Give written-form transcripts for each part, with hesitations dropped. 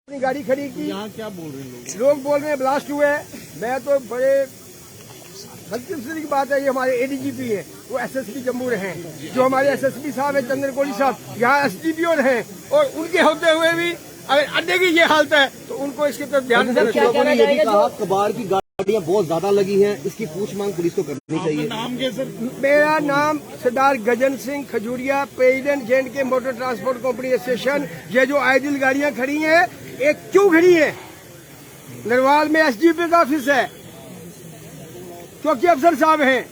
अपनी गाड़ी खड़ी की। यहाँ क्या बोल रहे हैं लोग बोल रहे हैं ब्लास्ट हुए। मैं तो बड़े बदकिस्मती की बात है, ये हमारे एडीजीपी हैं, वो एसएसपी जम्मू रहे हैं, जो हमारे एसएसपी साहब है चंद्र कोली साहब, यहाँ एसडीपीओ रहे, और उनके होते हुए भी अगर अड्डे की ये हालत है तो उनको इसके तरफ ध्यान देना चाहिए। कबाड़ की गाड़ियाँ बहुत ज्यादा लगी हैं, इसकी पूछ मांग पुलिस को करनी चाहिए। नाम क्या सर? मेरा नाम Sardar Gajan Singh Khajuria, president J&K motor transport company association. ये जो आइडियल गाड़ियाँ खड़ी हैं, एक क्यों खड़ी है? नरवाल में एसडीपी का ऑफिस है, चौकी अफसर साहब हैं,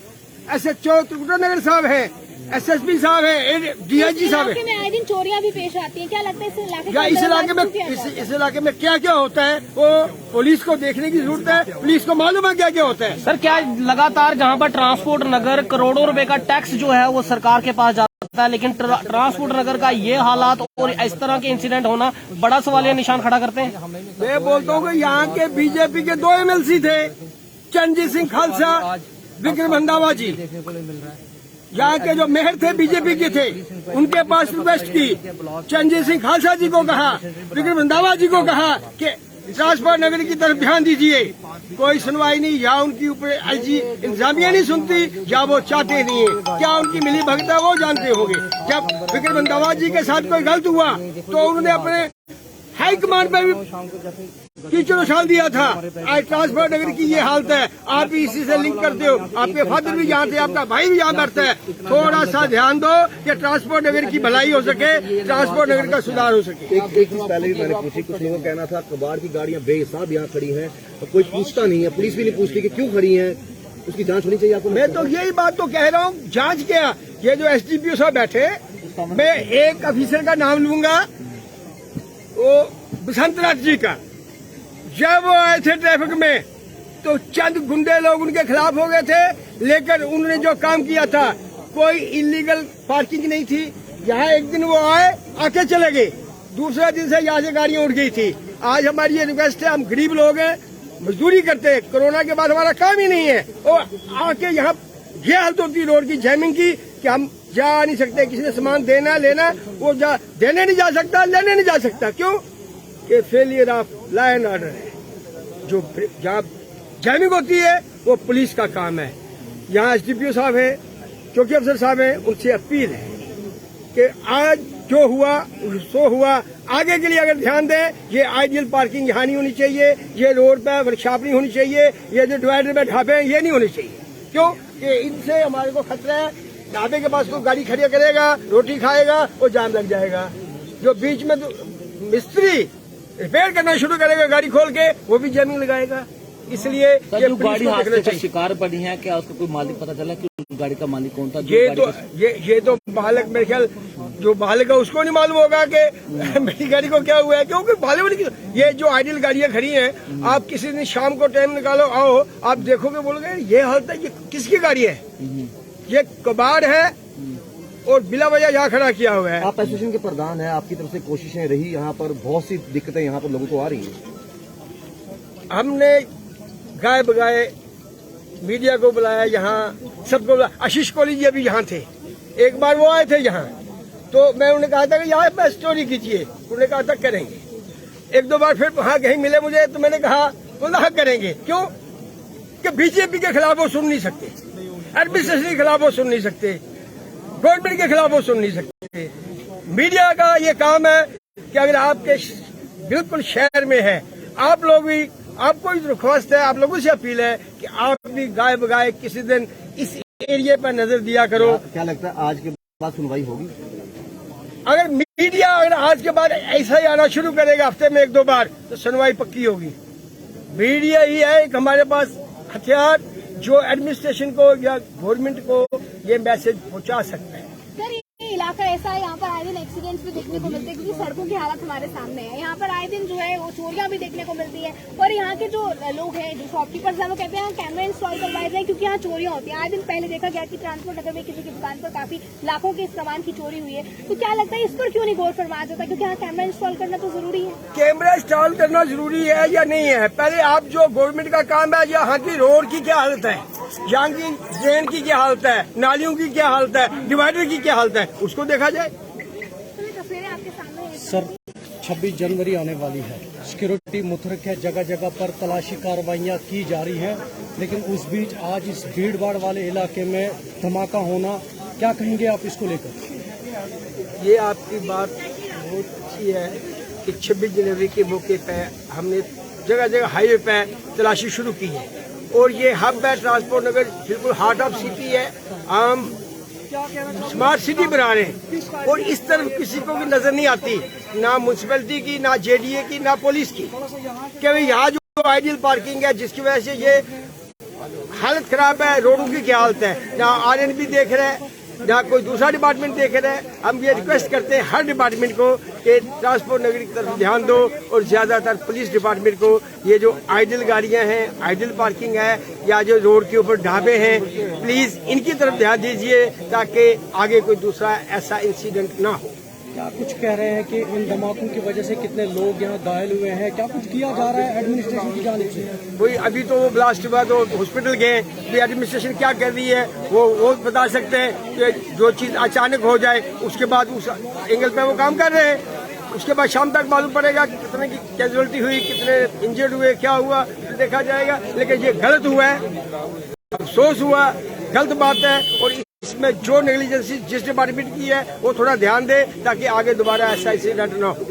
SHO त्रिकुटा नगर साहब हैं, SSP साहब हैं, DIG साहब हैं। में आए दिन चोरियां भी पेश आती हैं, क्या लगता है इस इलाके में क्या क्या होता है वो पुलिस को देखने की जरूरत है। पुलिस को मालूम है क्या क्या होता है। सर, क्या लगातार जहां पर ट्रांसपोर्ट नगर करोड़ों रुपए का टैक्स जो है वो सरकार के पास जाता है, लेकिन ट्रांसपोर्ट नगर का ये हालात और इस तरह के इंसिडेंट होना बड़ा सवालिया निशान खड़ा करते हैं। मैं बोलता हूँ कि यहाँ के बीजेपी के 2 MLC थे, चरणजीत सिंह खालसा, विक्रम रंधावा जी। यहाँ के जो मेयर थे बीजेपी के थे, उनके पास रिक्वेस्ट की, चरणजीत सिंह खालसा जी को कहा, विक्रम रंधावा जी को कहा कि ट्रांसपोर्ट नगर की तरफ ध्यान दीजिए। कोई सुनवाई नहीं, या उनकी ऊपर IG इंतजामिया नहीं सुनती, या वो चाहते नहीं है। क्या उनकी मिली भगत है वो जानते होंगे। जब विक्रम रंधावा जी के साथ कोई गलत हुआ तो उन्होंने अपने हाई कमांड पे भी कीचड़ उछाल दिया था। आज ट्रांसपोर्ट नगर की ये हालत है, आप भी इसी से लिंक करते हो। आपके फादर भी यहाँ थे, आपका भाई भी यहाँ बैठता है। थोड़ा सा ध्यान दो कि ट्रांसपोर्ट नगर की भलाई हो सके, ट्रांसपोर्ट नगर का सुधार हो सके। एक चीज पहले भी मैंने पूछी, कुछ लोगों का कहना था कबाड़ की गाड़ियाँ बेहिसाब यहाँ खड़ी हैं, तो कोई पूछता नहीं है, पुलिस भी नहीं पूछती कि क्यों खड़ी है, उसकी जांच होनी चाहिए। आपको मैं तो यही बात तो कह रहा हूँ, जांच क्या। ये जो SDPO साहब बैठे, मैं एक ऑफिसर का नाम लूंगा, वो बसंत राज जी का। जब वो आए थे ट्रैफिक में तो चंद गुंडे लोग उनके खिलाफ हो गए थे, लेकिन उन्होंने जो काम किया था, कोई इलीगल पार्किंग नहीं थी। यहाँ एक दिन वो आए, आके चले गए, दूसरे दिन से यहाँ से गाड़ियां उठ गई थी। आज हमारी ये रिक्वेस्ट है, हम गरीब लोग हैं, मजदूरी करते हैं, कोरोना के बाद हमारा काम ही नहीं है, और आके यहाँ ये हालत होती है रोड की जैमिंग की कि हम जा नहीं सकते। किसी ने सामान देना लेना, वो देने नहीं जा सकता, लेने नहीं जा सकता। क्यों? कि failure of law and order है। जो जहाँ जैमिंग होती है वो पुलिस का काम है। यहाँ SDPO साहब है, चौकी अफसर साहब है, उनसे अपील है कि आज जो हुआ सो हुआ, आगे के लिए अगर ध्यान दें। ये आइडियल पार्किंग यहाँ नहीं होनी चाहिए, ये रोड पे वर्कशॉप नहीं होनी चाहिए, ये जो डिवाइडर पे ढाबे हैं ये नहीं होने चाहिए। क्यों कि इनसे हमारे को खतरा है। ढाबे के पास कोई गाड़ी खड़ी करेगा, रोटी खाएगा और जाम लग जाएगा। जो बीच में मिस्त्री रिपेयर करना शुरू करेगा गाड़ी खोल के, वो भी जमीन लगाएगा। इसलिए ये गाड़ी हादसे का शिकार बनी है, क्या उसका कोई मालिक पता चला कि गाड़ी का मालिक कौन था? ये तो मालिक, मेरे ख्याल जो मालिक है उसको नहीं मालूम होगा कि मेरी गाड़ी को क्या हुआ है। क्योंकि बॉलीवुड ये जो आइडियल गाड़ियां खड़ी हैं, आप किसी दिन शाम को टाइम निकालो, आओ, आप देखोगे, बोलोगे ये हालत है, ये किसकी गाड़ी है? ये कबाड़ है और बिला वजह यहाँ खड़ा किया हुआ है। आप एसोसिएशन के प्रधान हैं, आपकी तरफ से कोशिशें रही, यहाँ पर बहुत सी दिक्कतें यहाँ पर लोगों को आ रही हैं। हमने गाय बगाए मीडिया को बुलाया, यहाँ सबको बुलाया। आशीष कोहली जी अभी यहाँ थे, एक बार वो आए थे यहाँ, तो मैं उन्हें कहा था कि यहाँ पर स्टोरी कीजिए, उन्होंने कहा था करेंगे। 1-2 बार फिर वहाँ कहीं मिले मुझे, तो मैंने कहा बोला करेंगे। क्यों कि बीजेपी के खिलाफ वो सुन नहीं सकते, एडमिनिस्ट्रेशन के खिलाफ वो सुन नहीं सकते, गवर्नमेंट के खिलाफ वो सुन नहीं सकते। मीडिया का ये काम है कि अगर आपके बिल्कुल शहर में है, आप लोग भी, आपको दरख्वास्त है, आप लोगों से अपील है कि आप भी गाय बगाए किसी दिन इस एरिया पर नजर दिया करो। क्या लगता है आज के बाद सुनवाई होगी? अगर मीडिया आज के बाद ऐसा ही आना शुरू करेगा हफ्ते में 1-2 बार, तो सुनवाई पक्की होगी। मीडिया ही है एक हमारे पास हथियार जो एडमिनिस्ट्रेशन को या गवर्नमेंट को ये मैसेज पहुंचा सकता है। सर, ये इलाका ऐसा है, यहाँ पर आए दिन एक्सीडेंट्स भी देखने को मिलते हैं, क्योंकि सड़कों की हालत हमारे सामने है। यहाँ पर आए दिन जो है वो चोरियां भी देखने को मिलती है, और यहाँ के जो लोग हैं, जो शॉपकीपर्स हैं, वो कहते हैं कैमरा इंस्टॉल करवाए जाए, क्योंकि यहाँ चोरियां होती हैं। आए दिन पहले देखा गया कि ट्रांसपोर्ट नगर में किसी की दुकान पर काफी लाखों के सामान की चोरी हुई है। तो क्या लगता है इस पर क्यों नहीं गौर फरमाया जाता? क्योंकि यहाँ कैमरा इंस्टॉल करना तो जरूरी है। कैमरा इंस्टॉल करना जरूरी है या नहीं है? पहले आप जो गवर्नमेंट का काम है, यहाँ की रोड की क्या हालत है, यहाँ की ड्रेन की क्या हालत है, नालियों की क्या हालत है, डिवाइडर की क्या हालत है, उसको देखा जाए। तस्वीरें आपके सामने सर 26 जनवरी आने वाली है। सिक्योरिटी मुतहरक है, जगह जगह पर तलाशी कार्रवाइयाँ की जा रही हैं, लेकिन उस बीच आज इस भीड़ भाड़ वाले इलाके में धमाका होना, क्या कहेंगे आप इसको लेकर? ये आपकी बात बहुत अच्छी है कि 26 जनवरी के मौके पर हमने जगह जगह हाईवे पे तलाशी शुरू की है और ये हब है ट्रांसपोर्ट नगर, बिल्कुल हार्ट ऑफ सिटी है। हम स्मार्ट सिटी बना रहे हैं और इस तरफ किसी को भी नजर नहीं आती, ना म्यूनसिपैलिटी की, ना जेडीए की, ना पुलिस की, कि भाई यहाँ जो आइडियल पार्किंग है जिसकी वजह से ये हालत खराब है, रोडों की क्या हालत है, जहाँ आरएनबी देख रहे हैं, जहाँ कोई दूसरा डिपार्टमेंट देख रहा है। हम ये रिक्वेस्ट करते हैं हर डिपार्टमेंट को कि ट्रांसपोर्ट नगरी की तरफ ध्यान दो और ज्यादातर पुलिस डिपार्टमेंट को ये जो आइडियल गाड़ियां हैं, आइडियल पार्किंग है या जो रोड के ऊपर ढाबे हैं, प्लीज इनकी तरफ ध्यान दीजिए ताकि आगे कोई दूसरा ऐसा इंसिडेंट ना हो। क्या कुछ कह रहे हैं कि इन धमाकों की वजह से कितने लोग यहाँ घायल हुए हैं, क्या कुछ किया जा रहा है एडमिनिस्ट्रेशन की जानिब से? कोई अभी तो वो ब्लास्ट हुआ तो हॉस्पिटल गए, भी एडमिनिस्ट्रेशन क्या कर रही है वो बता सकते हैं कि जो चीज अचानक हो जाए उसके बाद उस एंगल पे वो काम कर रहे हैं। उसके बाद शाम तक मालूम पड़ेगा कि कितने की कैजुअलिटी हुई, कितने इंजर्ड हुए, क्या हुआ तो देखा जाएगा। लेकिन ये गलत हुआ है, अफसोस हुआ, गलत बात है और इसमें जो नेग्लिजेंसी जिस डिपार्टमेंट की है वो थोड़ा ध्यान दे ताकि आगे दोबारा ऐसा इंसिडेंट ना हो।